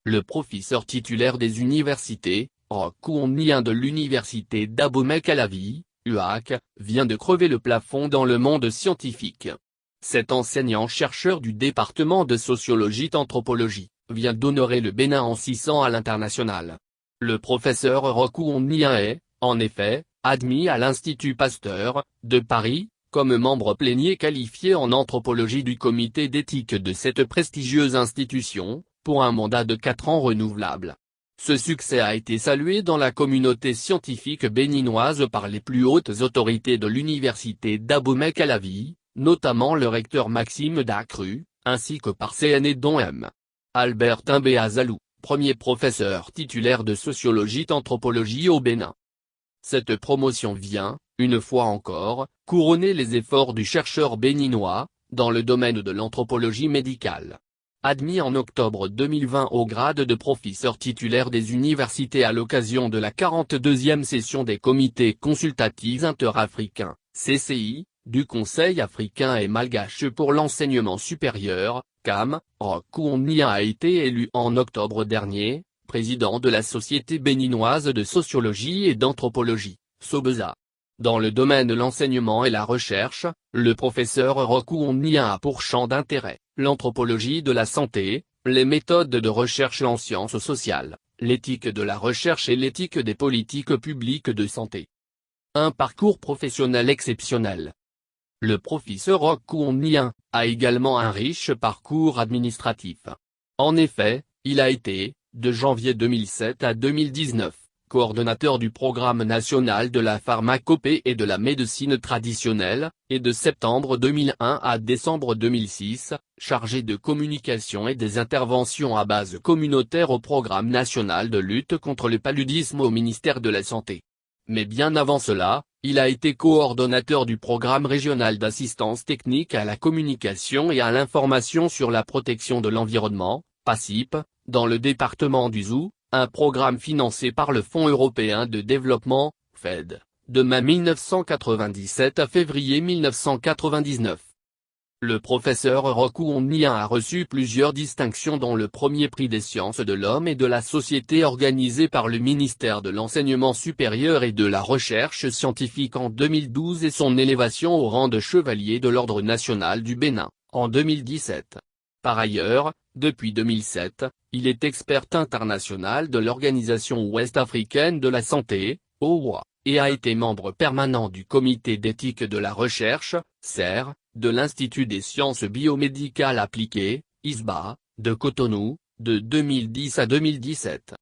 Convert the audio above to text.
Le professeur titulaire des universités, Roch Kwon-Nien de l'université d'Abomey-Calavi, UAC, vient de crever le plafond dans le monde scientifique. Cet enseignant-chercheur du département de sociologie-anthropologie vient d'honorer le Bénin en 600 à l'international. Le professeur Roch Kwon-Nien est, en effet, admis à l'Institut Pasteur, de Paris, comme membre plénier qualifié en anthropologie du comité d'éthique de cette prestigieuse institution, pour un mandat de 4 ans renouvelable. Ce succès a été salué dans la communauté scientifique béninoise par les plus hautes autorités de l'université d'Abomey-Calavi, notamment le recteur Maxime Dacru, ainsi que par CNE dont M. Albert Azalou, premier professeur titulaire de sociologie-anthropologie au Bénin. Cette promotion vient, une fois encore, couronner les efforts du chercheur béninois, dans le domaine de l'anthropologie médicale. Admis en octobre 2020 au grade de professeur titulaire des universités à l'occasion de la 42e session des comités consultatifs interafricains, CCI, du Conseil africain et malgache pour l'enseignement supérieur, CAM, Roch Kwon-Nien a été élu en octobre dernier, président de la Société béninoise de sociologie et d'anthropologie, SOBESA. Dans le domaine de l'enseignement et la recherche, le professeur Roch Kwon-Nien a pour champ d'intérêt l'anthropologie de la santé, les méthodes de recherche en sciences sociales, l'éthique de la recherche et l'éthique des politiques publiques de santé. Un parcours professionnel exceptionnel. Le professeur Roch Kwon-Nien a également un riche parcours administratif. En effet, il a été, de janvier 2007 à 2019, coordonnateur du Programme national de la pharmacopée et de la médecine traditionnelle, et de septembre 2001 à décembre 2006, chargé de communication et des interventions à base communautaire au Programme national de lutte contre le paludisme au ministère de la Santé. Mais bien avant cela, il a été coordonnateur du Programme régional d'assistance technique à la communication et à l'information sur la protection de l'environnement, PACIP, dans le département du Zou, un programme financé par le Fonds européen de développement, FED, de mai 1997 à février 1999. Le professeur Roch Kwon-Nien a reçu plusieurs distinctions dont le premier prix des sciences de l'homme et de la société organisé par le ministère de l'Enseignement supérieur et de la Recherche scientifique en 2012 et son élévation au rang de chevalier de l'Ordre national du Bénin, en 2017. Par ailleurs, depuis 2007, il est expert international de l'Organisation ouest-africaine de la santé, OUA, et a été membre permanent du comité d'éthique de la recherche, CER, de l'Institut des sciences biomédicales appliquées, ISBA, de Cotonou, de 2010 à 2017.